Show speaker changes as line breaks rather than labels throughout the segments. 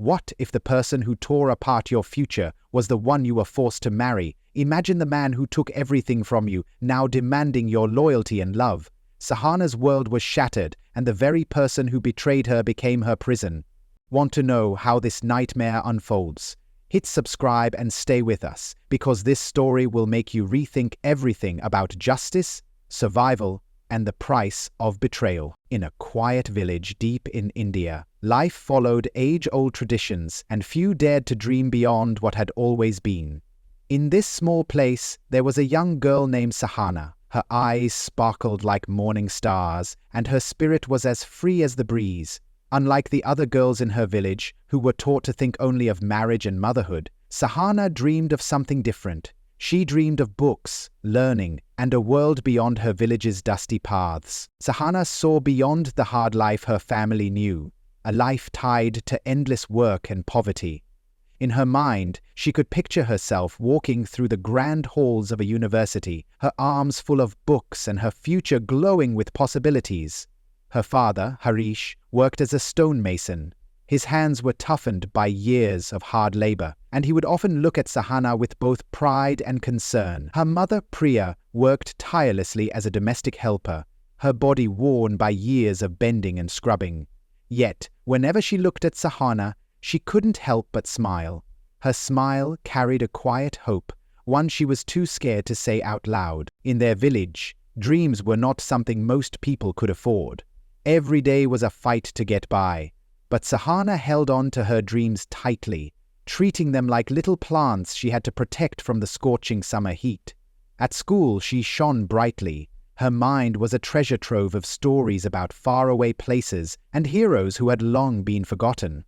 What if the person who tore apart your future was the one you were forced to marry? Imagine the man who took everything from you, now demanding your loyalty and love. Sahana's world was shattered, and the very person who betrayed her became her prison. Want to know how this nightmare unfolds? Hit subscribe and stay with us, because this story will make you rethink everything about justice, survival, and the price of betrayal. In a quiet village deep in India, life followed age-old traditions, and few dared to dream beyond what had always been. In this small place, there was a young girl named Sahana. Her eyes sparkled like morning stars, and her spirit was as free as the breeze. Unlike the other girls in her village, who were taught to think only of marriage and motherhood, Sahana dreamed of something different. She dreamed of books, learning, and a world beyond her village's dusty paths. Sahana saw beyond the hard life her family knew, a life tied to endless work and poverty. In her mind, she could picture herself walking through the grand halls of a university, her arms full of books and her future glowing with possibilities. Her father, Harish, worked as a stonemason. His hands were toughened by years of hard labor, and he would often look at Sahana with both pride and concern. Her mother, Priya, worked tirelessly as a domestic helper, her body worn by years of bending and scrubbing. Yet, whenever she looked at Sahana, she couldn't help but smile. Her smile carried a quiet hope, one she was too scared to say out loud. In their village, dreams were not something most people could afford. Every day was a fight to get by. But Sahana held on to her dreams tightly, treating them like little plants she had to protect from the scorching summer heat. At school, she shone brightly. Her mind was a treasure trove of stories about faraway places and heroes who had long been forgotten.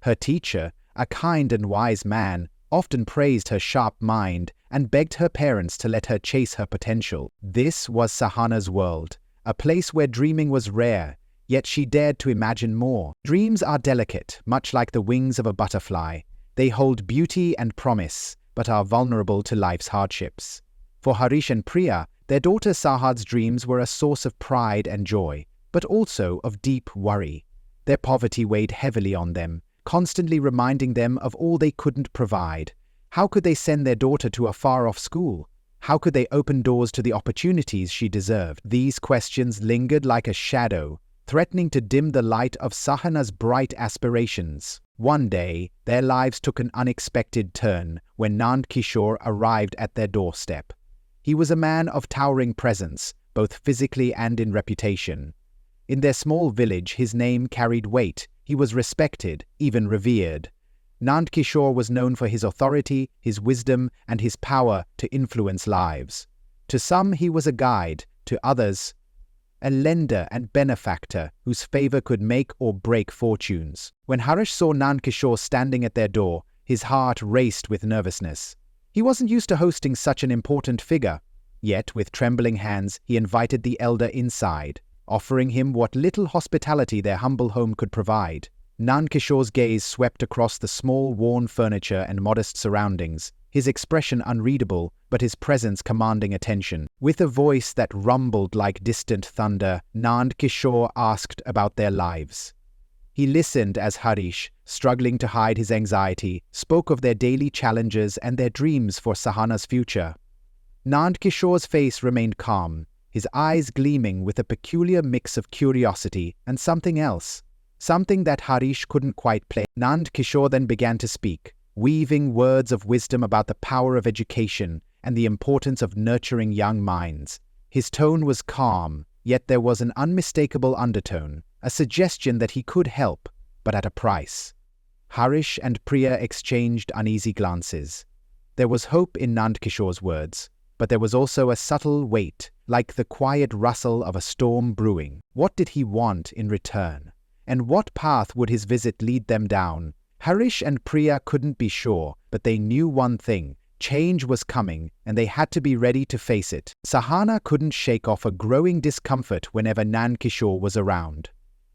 Her teacher, a kind and wise man, often praised her sharp mind and begged her parents to let her chase her potential. This was Sahana's world, a place where dreaming was rare, yet she dared to imagine more. Dreams are delicate, much like the wings of a butterfly. They hold beauty and promise, but are vulnerable to life's hardships. For Harish and Priya, their daughter Sahad's dreams were a source of pride and joy, but also of deep worry. Their poverty weighed heavily on them, constantly reminding them of all they couldn't provide. How could they send their daughter to a far-off school? How could they open doors to the opportunities she deserved? These questions lingered like a shadow, threatening to dim the light of Sahana's bright aspirations. One day, their lives took an unexpected turn when Nand Kishore arrived at their doorstep. He was a man of towering presence, both physically and in reputation. In their small village, his name carried weight. He was respected, even revered. Nand Kishore was known for his authority, his wisdom, and his power to influence lives. To some, he was a guide; to others, a lender and benefactor whose favor could make or break fortunes. When Harish saw Nand Kishore standing at their door, his heart raced with nervousness. He wasn't used to hosting such an important figure. Yet, with trembling hands, he invited the elder inside, offering him what little hospitality their humble home could provide. Nand Kishore's gaze swept across the small, worn furniture and modest surroundings, his expression unreadable, but his presence commanding attention. With a voice that rumbled like distant thunder, Nand Kishore asked about their lives. He listened as Harish, struggling to hide his anxiety, spoke of their daily challenges and their dreams for Sahana's future. Nand Kishore's face remained calm, his eyes gleaming with a peculiar mix of curiosity and something else, something that Harish couldn't quite place. Nand Kishore then began to speak, weaving words of wisdom about the power of education and the importance of nurturing young minds. His tone was calm, yet there was an unmistakable undertone, a suggestion that he could help, but at a price. Harish and Priya exchanged uneasy glances. There was hope in Nand Kishore's words, but there was also a subtle weight, like the quiet rustle of a storm brewing. What did he want in return? And what path would his visit lead them down? Harish and Priya couldn't be sure, but they knew one thing: change was coming, and they had to be ready to face it. Sahana couldn't shake off a growing discomfort whenever Nand Kishore was around.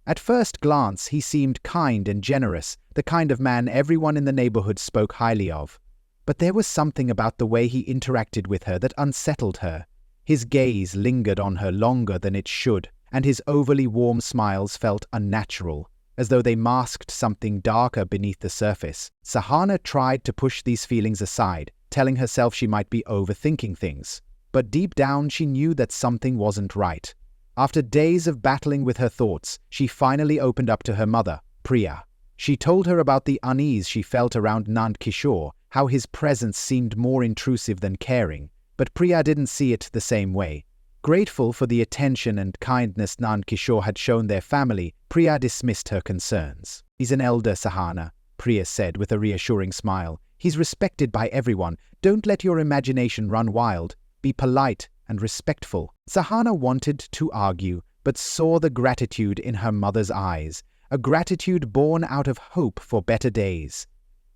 At first glance, he seemed kind and generous, the kind of man everyone in the neighborhood spoke highly of. But there was something about the way he interacted with her that unsettled her. His gaze lingered on her longer than it should, and his overly warm smiles felt unnatural. as though they masked something darker beneath the surface. Sahana tried to push these feelings aside, telling herself she might be overthinking things. But deep down she knew that something wasn't right. After days of battling with her thoughts, she finally opened up to her mother, Priya. She told her about the unease she felt around Nand Kishore, how his presence seemed more intrusive than caring. But Priya didn't see it the same way. Grateful for the attention and kindness Nand Kishore had shown their family, Priya dismissed her concerns. "He's an elder, Sahana," Priya said with a reassuring smile. "He's respected by everyone. Don't let your imagination run wild. Be polite and respectful." Sahana wanted to argue, but saw the gratitude in her mother's eyes, a gratitude born out of hope for better days.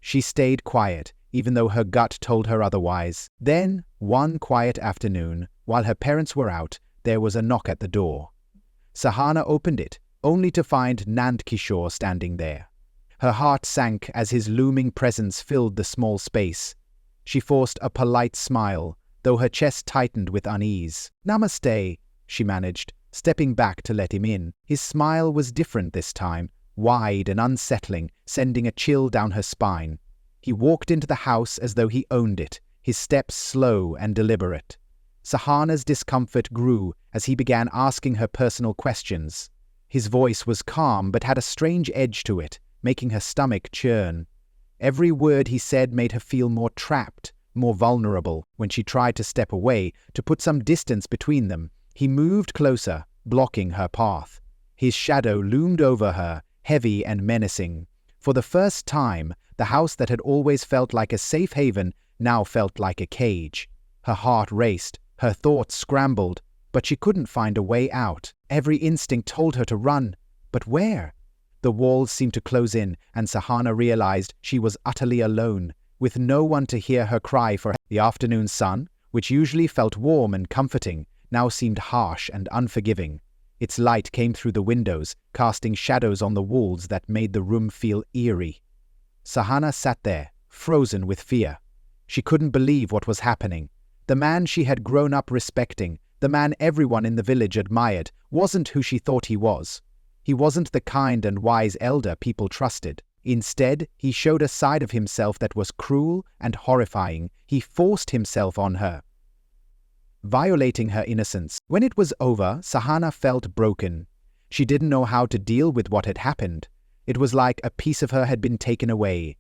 She stayed quiet, even though her gut told her otherwise. Then, one quiet afternoon, while her parents were out, there was a knock at the door. Sahana opened it, only to find Nand Kishore standing there. Her heart sank as his looming presence filled the small space. She forced a polite smile, though her chest tightened with unease. "Namaste," she managed, stepping back to let him in. His smile was different this time, wide and unsettling, sending a chill down her spine. He walked into the house as though he owned it, his steps slow and deliberate. Sahana's discomfort grew as he began asking her personal questions. His voice was calm but had a strange edge to it, making her stomach churn. Every word he said made her feel more trapped, more vulnerable. When she tried to step away, to put some distance between them, he moved closer, blocking her path. His shadow loomed over her, heavy and menacing. For the first time, the house that had always felt like a safe haven now felt like a cage. Her heart raced, her thoughts scrambled, but she couldn't find a way out. Every instinct told her to run. But where? The walls seemed to close in, and Sahana realized she was utterly alone, with no one to hear her cry for help. The afternoon sun, which usually felt warm and comforting, now seemed harsh and unforgiving. Its light came through the windows, casting shadows on the walls that made the room feel eerie. Sahana sat there, frozen with fear. She couldn't believe what was happening. The man she had grown up respecting, the man everyone in the village admired, wasn't who she thought he was. He wasn't the kind and wise elder people trusted. Instead, he showed a side of himself that was cruel and horrifying. He forced himself on her, violating her innocence. When it was over, Sahana felt broken. She didn't know how to deal with what had happened. It was like a piece of her had been taken away.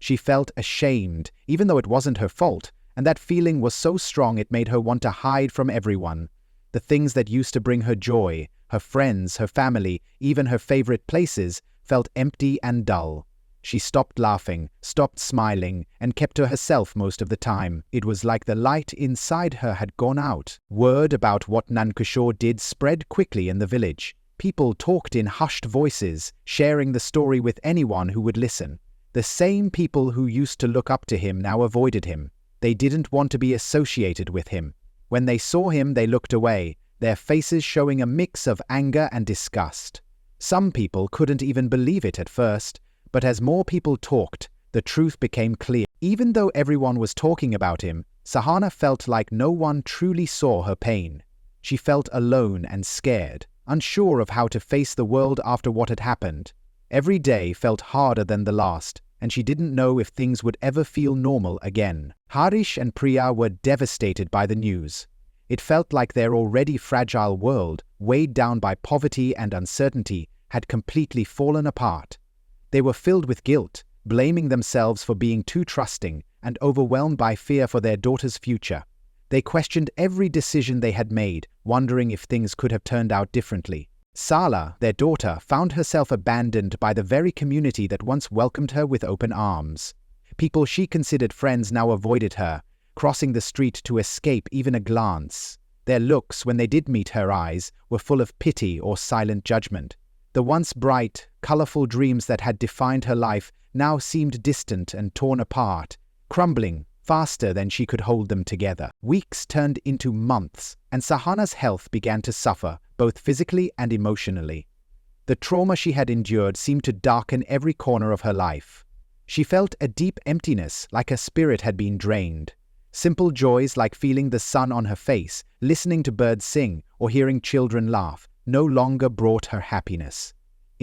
She felt ashamed, even though it wasn't her fault, and that feeling was so strong it made her want to hide from everyone. The things that used to bring her joy, her friends, her family, even her favorite places, felt empty and dull. She stopped laughing, stopped smiling, and kept to herself most of the time. It was like the light inside her had gone out. Word about what Nand Kishore did spread quickly in the village. People talked in hushed voices, sharing the story with anyone who would listen. The same people who used to look up to him now avoided him. They didn't want to be associated with him. When they saw him, they looked away, their faces showing a mix of anger and disgust. Some people couldn't even believe it at first, but as more people talked, the truth became clear. Even though everyone was talking about him, Sahana felt like no one truly saw her pain. She felt alone and scared, unsure of how to face the world after what had happened. Every day felt harder than the last, and she didn't know if things would ever feel normal again. Harish and Priya were devastated by the news. It felt like their already fragile world, weighed down by poverty and uncertainty, had completely fallen apart. They were filled with guilt, blaming themselves for being too trusting, and overwhelmed by fear for their daughter's future. They questioned every decision they had made, wondering if things could have turned out differently. Sala, their daughter, found herself abandoned by the very community that once welcomed her with open arms. People she considered friends now avoided her, crossing the street to escape even a glance. Their looks, when they did meet her eyes, were full of pity or silent judgment. The once bright, colorful dreams that had defined her life now seemed distant and torn apart, crumbling faster than she could hold them together. Weeks turned into months, and Sahana's health began to suffer, both physically and emotionally. The trauma she had endured seemed to darken every corner of her life. She felt a deep emptiness, like her spirit had been drained. Simple joys like feeling the sun on her face, listening to birds sing, or hearing children laugh, no longer brought her happiness.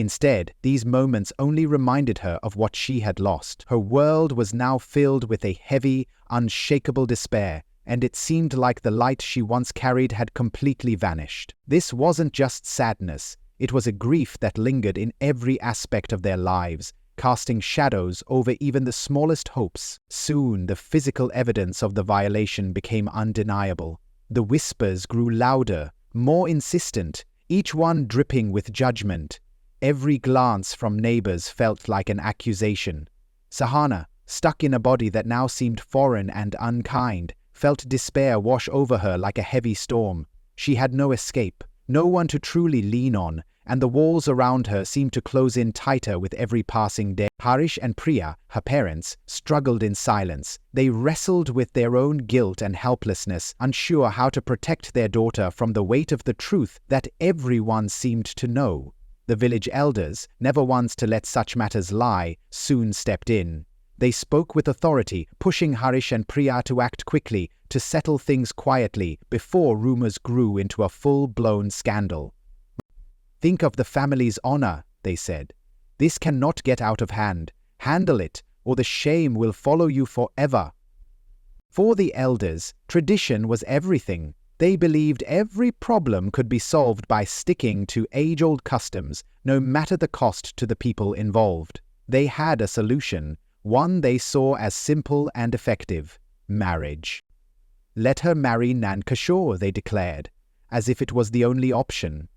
Instead, these moments only reminded her of what she had lost. Her world was now filled with a heavy, unshakable despair, and it seemed like the light she once carried had completely vanished. This wasn't just sadness, it was a grief that lingered in every aspect of their lives, casting shadows over even the smallest hopes. Soon, the physical evidence of the violation became undeniable. The whispers grew louder, more insistent, each one dripping with judgment. Every glance from neighbors felt like an accusation. Sahana, stuck in a body that now seemed foreign and unkind, felt despair wash over her like a heavy storm. She had no escape, no one to truly lean on, and the walls around her seemed to close in tighter with every passing day. Harish and Priya, her parents, struggled in silence. They wrestled with their own guilt and helplessness, unsure how to protect their daughter from the weight of the truth that everyone seemed to know. The village elders, never ones to let such matters lie, soon stepped in. They spoke with authority, pushing Harish and Priya to act quickly, to settle things quietly before rumors grew into a full-blown scandal. "Think of the family's honor," they said. "This cannot get out of hand. Handle it, or the shame will follow you forever." For the elders, tradition was everything. They believed every problem could be solved by sticking to age-old customs, no matter the cost to the people involved. They had a solution, one they saw as simple and effective: marriage. "Let her marry Nand Kishore," they declared, as if it was the only option.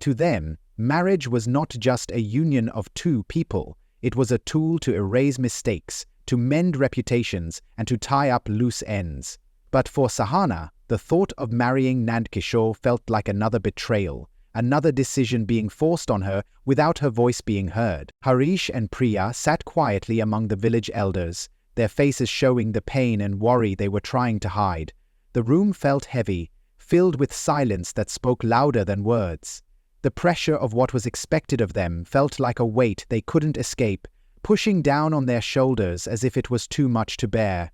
To them, marriage was not just a union of two people, it was a tool to erase mistakes, to mend reputations, and to tie up loose ends. But for Sahana, the thought of marrying Nand Kishore felt like another betrayal, another decision being forced on her without her voice being heard. Harish and Priya sat quietly among the village elders, their faces showing the pain and worry they were trying to hide. The room felt heavy, filled with silence that spoke louder than words. The pressure of what was expected of them felt like a weight they couldn't escape, pushing down on their shoulders as if it was too much to bear.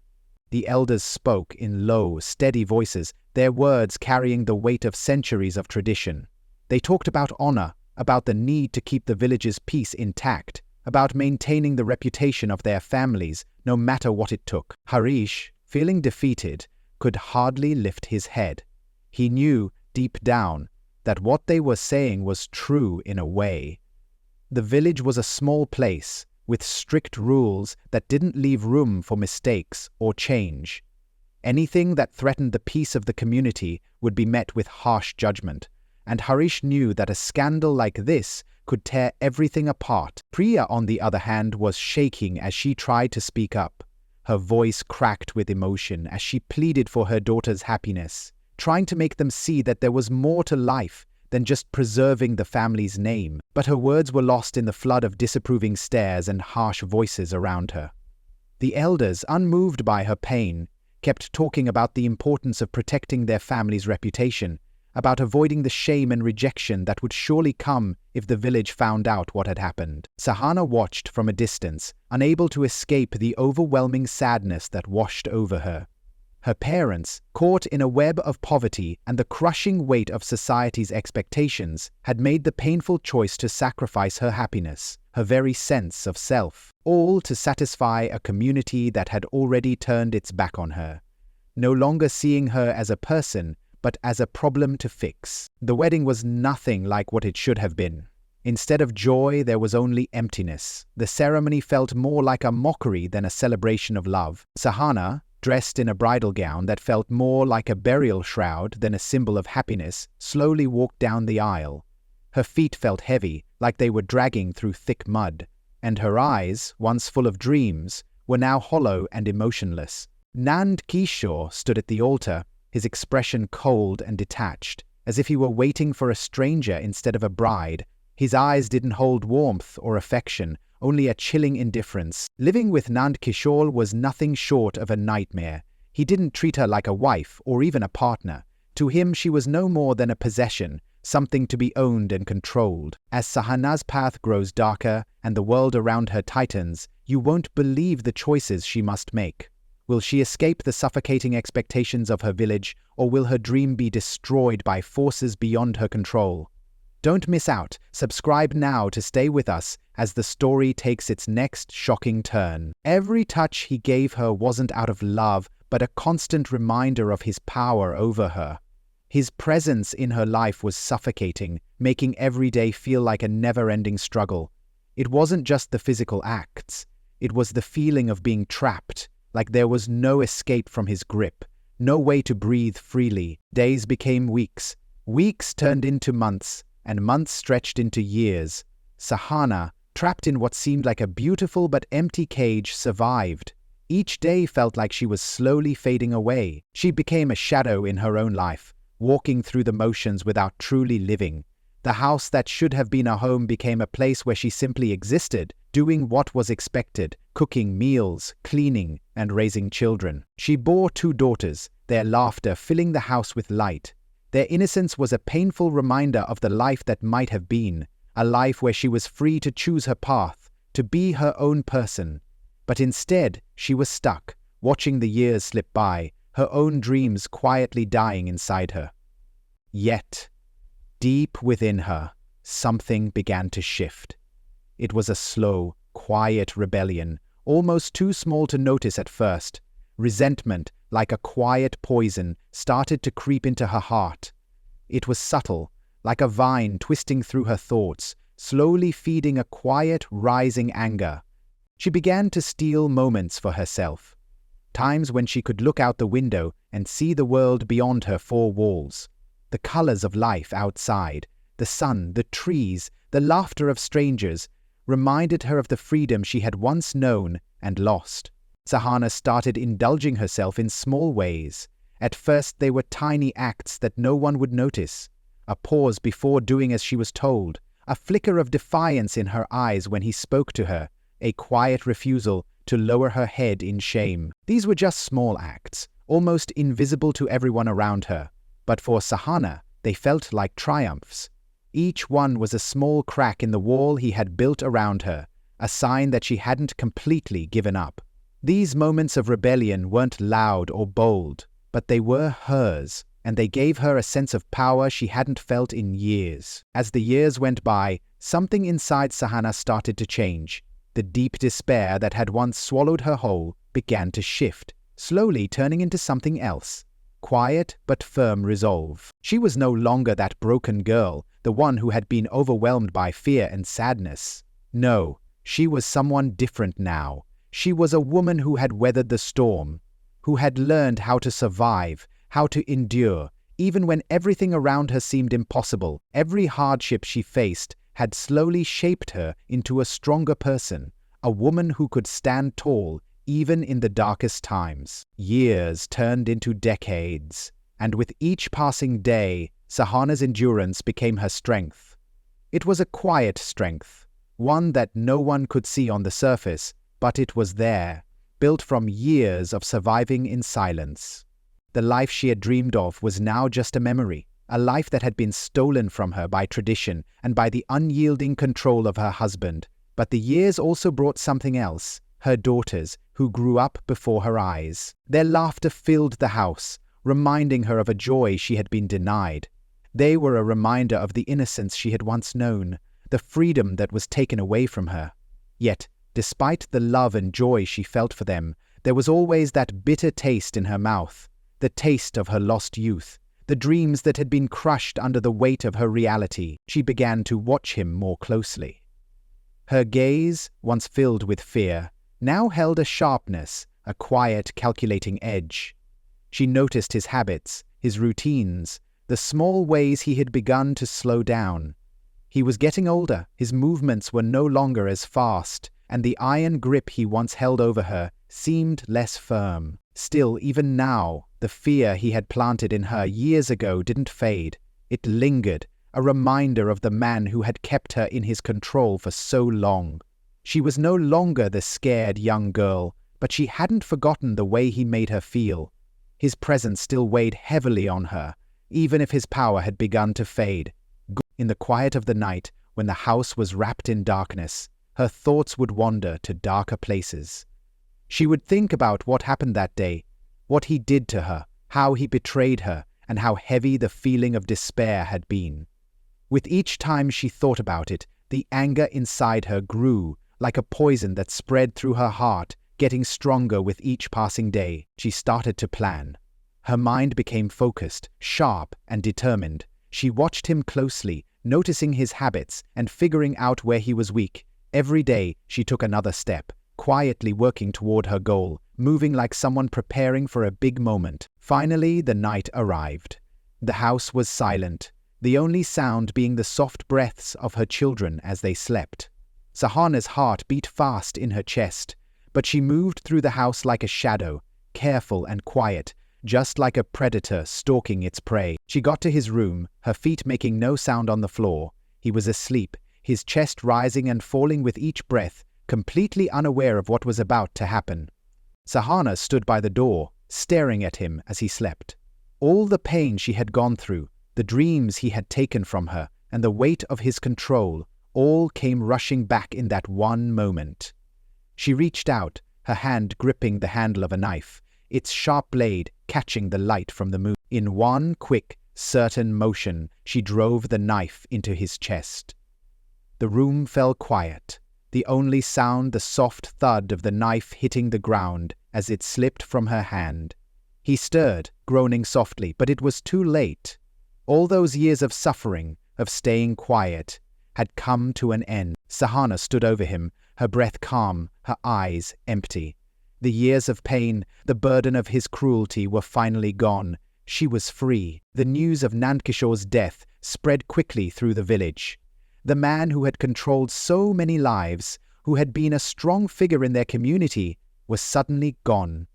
The elders spoke in low, steady voices, their words carrying the weight of centuries of tradition. They talked about honor, about the need to keep the village's peace intact, about maintaining the reputation of their families, no matter what it took. Harish, feeling defeated, could hardly lift his head. He knew, deep down, that what they were saying was true in a way. The village was a small place, with strict rules that didn't leave room for mistakes or change. Anything that threatened the peace of the community would be met with harsh judgment, and Harish knew that a scandal like this could tear everything apart. Priya, on the other hand, was shaking as she tried to speak up. Her voice cracked with emotion as she pleaded for her daughter's happiness, trying to make them see that there was more to life than just preserving the family's name. But her words were lost in the flood of disapproving stares and harsh voices around her. The elders, unmoved by her pain, kept talking about the importance of protecting their family's reputation, about avoiding the shame and rejection that would surely come if the village found out what had happened. Sahana watched from a distance, unable to escape the overwhelming sadness that washed over her. Her parents, caught in a web of poverty and the crushing weight of society's expectations, had made the painful choice to sacrifice her happiness, her very sense of self, all to satisfy a community that had already turned its back on her, no longer seeing her as a person, but as a problem to fix. The wedding was nothing like what it should have been. Instead of joy, there was only emptiness. The ceremony felt more like a mockery than a celebration of love. Sahana, dressed in a bridal gown that felt more like a burial shroud than a symbol of happiness, slowly walked down the aisle. Her feet felt heavy, like they were dragging through thick mud, and her eyes, once full of dreams, were now hollow and emotionless. Nand Kishore stood at the altar, his expression cold and detached, as if he were waiting for a stranger instead of a bride. His eyes didn't hold warmth or affection, only a chilling indifference. Living with Nand Kishore was nothing short of a nightmare. He didn't treat her like a wife or even a partner. To him, she was no more than a possession, something to be owned and controlled. As Sahana's path grows darker and the world around her tightens, you won't believe the choices she must make. Will she escape the suffocating expectations of her village, or will her dream be destroyed by forces beyond her control? Don't miss out. Subscribe now to stay with us as the story takes its next shocking turn. Every touch he gave her wasn't out of love, but a constant reminder of his power over her. His presence in her life was suffocating, making every day feel like a never-ending struggle. It wasn't just the physical acts. It was the feeling of being trapped, like there was no escape from his grip, no way to breathe freely. Days became weeks. Weeks turned into months, and months stretched into years. Sahana, trapped in what seemed like a beautiful but empty cage, survived. Each day felt like she was slowly fading away. She became a shadow in her own life, walking through the motions without truly living. The house that should have been a home became a place where she simply existed, doing what was expected, cooking meals, cleaning, and raising children. She bore 2 daughters, their laughter filling the house with light. Their innocence was a painful reminder of the life that might have been, a life where she was free to choose her path, to be her own person. But instead, she was stuck, watching the years slip by, her own dreams quietly dying inside her. Yet, deep within her, something began to shift. It was a slow, quiet rebellion, almost too small to notice at first. Resentment, like a quiet poison, started to creep into her heart. It was subtle, like a vine twisting through her thoughts, slowly feeding a quiet, rising anger. She began to steal moments for herself. Times when she could look out the window and see the world beyond her 4 walls. The colors of life outside, the sun, the trees, the laughter of strangers, reminded her of the freedom she had once known and lost. Sahana started indulging herself in small ways. At first they were tiny acts that no one would notice. A pause before doing as she was told, a flicker of defiance in her eyes when he spoke to her, a quiet refusal to lower her head in shame. These were just small acts, almost invisible to everyone around her. But for Sahana, they felt like triumphs. Each one was a small crack in the wall he had built around her, a sign that she hadn't completely given up. These moments of rebellion weren't loud or bold, but they were hers, and they gave her a sense of power she hadn't felt in years. As the years went by, something inside Sahana started to change. The deep despair that had once swallowed her whole began to shift, slowly turning into something else. Quiet but firm resolve. She was no longer that broken girl, the one who had been overwhelmed by fear and sadness. No, she was someone different now. She was a woman who had weathered the storm, who had learned how to survive, how to endure, even when everything around her seemed impossible. Every hardship she faced had slowly shaped her into a stronger person, a woman who could stand tall even in the darkest times. Years turned into decades, and with each passing day, Sahana's endurance became her strength. It was a quiet strength, one that no one could see on the surface, but it was there, built from years of surviving in silence. The life she had dreamed of was now just a memory, a life that had been stolen from her by tradition and by the unyielding control of her husband. But the years also brought something else, her daughters, who grew up before her eyes. Their laughter filled the house, reminding her of a joy she had been denied. They were a reminder of the innocence she had once known, the freedom that was taken away from her. Yet, despite the love and joy she felt for them, there was always that bitter taste in her mouth, the taste of her lost youth, the dreams that had been crushed under the weight of her reality. She began to watch him more closely. Her gaze, once filled with fear, now held a sharpness, a quiet, calculating edge. She noticed his habits, his routines, the small ways he had begun to slow down. He was getting older, his movements were no longer as fast, and the iron grip he once held over her seemed less firm. Still, even now, the fear he had planted in her years ago didn't fade. It lingered, a reminder of the man who had kept her in his control for so long. She was no longer the scared young girl, but she hadn't forgotten the way he made her feel. His presence still weighed heavily on her, even if his power had begun to fade. In the quiet of the night, when the house was wrapped in darkness, her thoughts would wander to darker places. She would think about what happened that day, what he did to her, how he betrayed her, and how heavy the feeling of despair had been. With each time she thought about it, the anger inside her grew, like a poison that spread through her heart, getting stronger with each passing day. She started to plan. Her mind became focused, sharp, and determined. She watched him closely, noticing his habits and figuring out where he was weak. Every day, she took another step, quietly working toward her goal, moving like someone preparing for a big moment. Finally, the night arrived. The house was silent, the only sound being the soft breaths of her children as they slept. Sahana's heart beat fast in her chest, but she moved through the house like a shadow, careful and quiet, just like a predator stalking its prey. She got to his room, her feet making no sound on the floor. He was asleep, his chest rising and falling with each breath, completely unaware of what was about to happen. Sahana stood by the door, staring at him as he slept. All the pain she had gone through, the dreams he had taken from her, and the weight of his control, all came rushing back in that one moment. She reached out, her hand gripping the handle of a knife, its sharp blade catching the light from the moon. In one quick, certain motion, she drove the knife into his chest. The room fell quiet, the only sound the soft thud of the knife hitting the ground as it slipped from her hand. He stirred, groaning softly, but it was too late. All those years of suffering, of staying quiet, had come to an end. Sahana stood over him, her breath calm, her eyes empty. The years of pain, the burden of his cruelty were finally gone. She was free. The news of Nandkishore's death spread quickly through the village. The man who had controlled so many lives, who had been a strong figure in their community, was suddenly gone.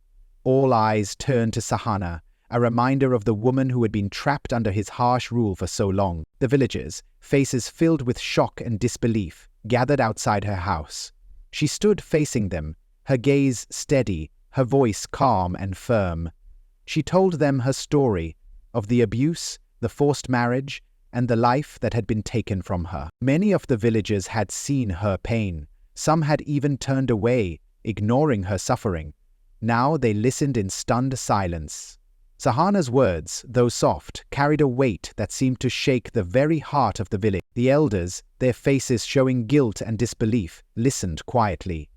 All eyes turned to Sahana, a reminder of the woman who had been trapped under his harsh rule for so long. The villagers, faces filled with shock and disbelief, gathered outside her house. She stood facing them, her gaze steady, her voice calm and firm. She told them her story of the abuse, the forced marriage, and the life that had been taken from her. Many of the villagers had seen her pain. Some had even turned away, ignoring her suffering. Now they listened in stunned silence. Sahana's words, though soft, carried a weight that seemed to shake the very heart of the village. The elders, their faces showing guilt and disbelief, listened quietly.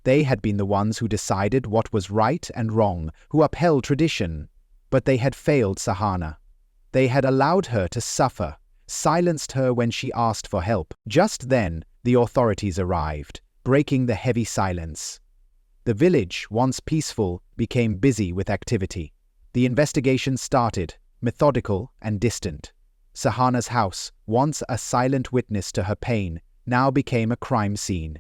They had been the ones who decided what was right and wrong, who upheld tradition. But they had failed Sahana. They had allowed her to suffer, silenced her when she asked for help. Just then, the authorities arrived, breaking the heavy silence. The village, once peaceful, became busy with activity. The investigation started, methodical and distant. Sahana's house, once a silent witness to her pain, now became a crime scene.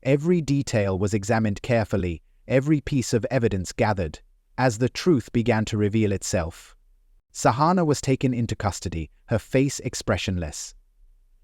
Every detail was examined carefully, every piece of evidence gathered, as the truth began to reveal itself. Sahana was taken into custody, her face expressionless.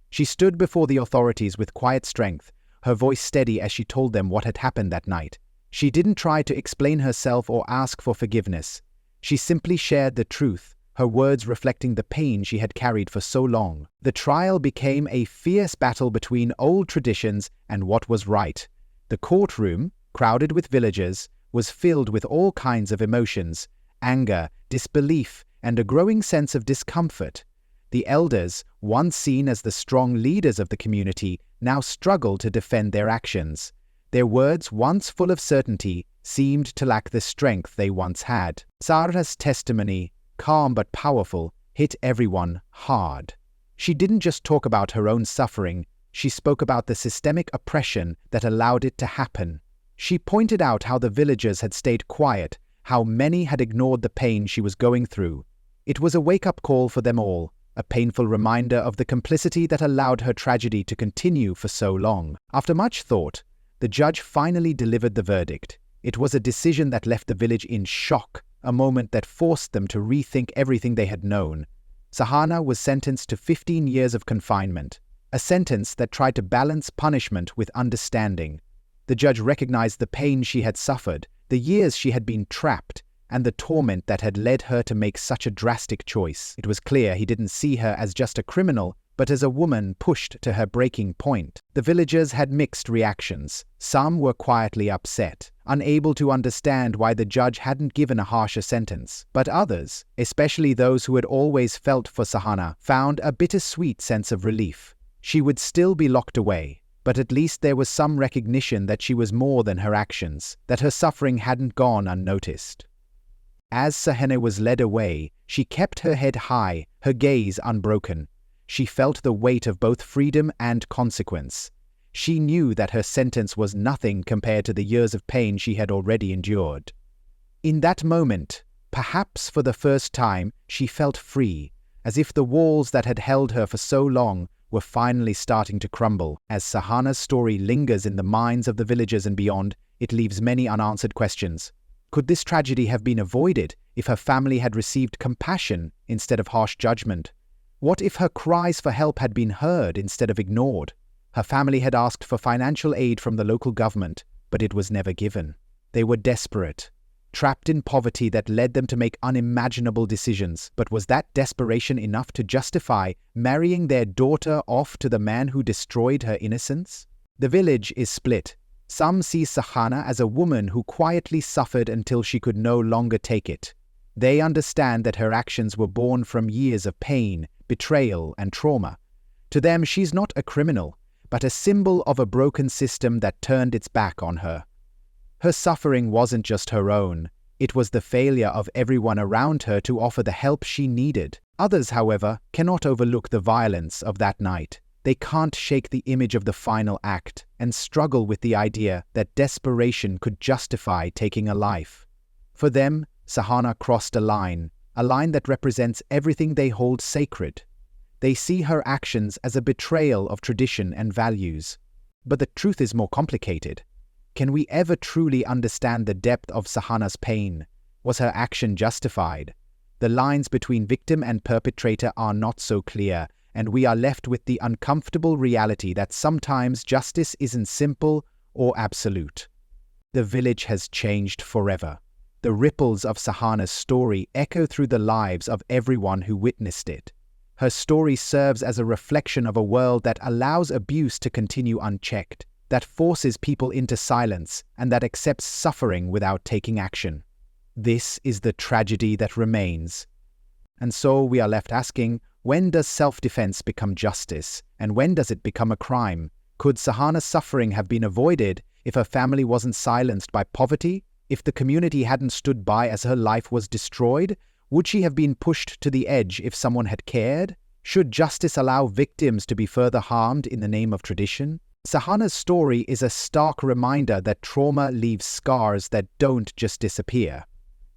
She stood before the authorities with quiet strength, her voice steady as she told them what had happened that night. She didn't try to explain herself or ask for forgiveness. She simply shared the truth, her words reflecting the pain she had carried for so long. The trial became a fierce battle between old traditions and what was right. The courtroom, crowded with villagers, was filled with all kinds of emotions: anger, disbelief, and a growing sense of discomfort. The elders, once seen as the strong leaders of the community, now struggled to defend their actions. Their words, once full of certainty, seemed to lack the strength they once had. Sara's testimony, calm but powerful, hit everyone hard. She didn't just talk about her own suffering, she spoke about the systemic oppression that allowed it to happen. She pointed out how the villagers had stayed quiet, how many had ignored the pain she was going through. It was a wake-up call for them all, a painful reminder of the complicity that allowed her tragedy to continue for so long. After much thought, the judge finally delivered the verdict. It was a decision that left the village in shock, a moment that forced them to rethink everything they had known. Sahana was sentenced to 15 years of confinement, a sentence that tried to balance punishment with understanding. The judge recognized the pain she had suffered, the years she had been trapped, and the torment that had led her to make such a drastic choice. It was clear he didn't see her as just a criminal, but as a woman pushed to her breaking point. The villagers had mixed reactions. Some were quietly upset, unable to understand why the judge hadn't given a harsher sentence. But others, especially those who had always felt for Sahana, found a bittersweet sense of relief. She would still be locked away, but at least there was some recognition that she was more than her actions, that her suffering hadn't gone unnoticed. As Sahana was led away, she kept her head high, her gaze unbroken. She felt the weight of both freedom and consequence. She knew that her sentence was nothing compared to the years of pain she had already endured. In that moment, perhaps for the first time, she felt free, as if the walls that had held her for so long were finally starting to crumble. As Sahana's story lingers in the minds of the villagers and beyond, it leaves many unanswered questions. Could this tragedy have been avoided if her family had received compassion instead of harsh judgment? What if her cries for help had been heard instead of ignored? Her family had asked for financial aid from the local government, but it was never given. They were desperate, trapped in poverty that led them to make unimaginable decisions. But was that desperation enough to justify marrying their daughter off to the man who destroyed her innocence? The village is split. Some see Sahana as a woman who quietly suffered until she could no longer take it. They understand that her actions were born from years of pain, betrayal, and trauma. To them, she's not a criminal, but a symbol of a broken system that turned its back on her. Her suffering wasn't just her own. It was the failure of everyone around her to offer the help she needed. Others, however, cannot overlook the violence of that night. They can't shake the image of the final act and struggle with the idea that desperation could justify taking a life. For them, Sahana crossed a line that represents everything they hold sacred. They see her actions as a betrayal of tradition and values. But the truth is more complicated. Can we ever truly understand the depth of Sahana's pain? Was her action justified? The lines between victim and perpetrator are not so clear, and we are left with the uncomfortable reality that sometimes justice isn't simple or absolute. The village has changed forever. The ripples of Sahana's story echo through the lives of everyone who witnessed it. Her story serves as a reflection of a world that allows abuse to continue unchecked, that forces people into silence, and that accepts suffering without taking action. This is the tragedy that remains. And so we are left asking, when does self-defense become justice, and when does it become a crime? Could Sahana's suffering have been avoided if her family wasn't silenced by poverty? If the community hadn't stood by as her life was destroyed? Would she have been pushed to the edge if someone had cared? Should justice allow victims to be further harmed in the name of tradition? Sahana's story is a stark reminder that trauma leaves scars that don't just disappear,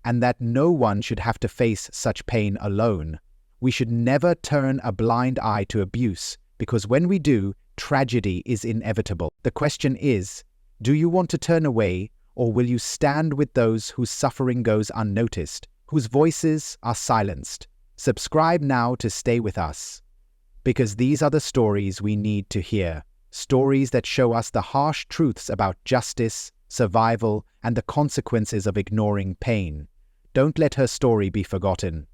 and that no one should have to face such pain alone. We should never turn a blind eye to abuse, because when we do, tragedy is inevitable. The question is, do you want to turn away, or will you stand with those whose suffering goes unnoticed, whose voices are silenced? Subscribe now to stay with us, because these are the stories we need to hear. Stories that show us the harsh truths about justice, survival, and the consequences of ignoring pain. Don't let her story be forgotten.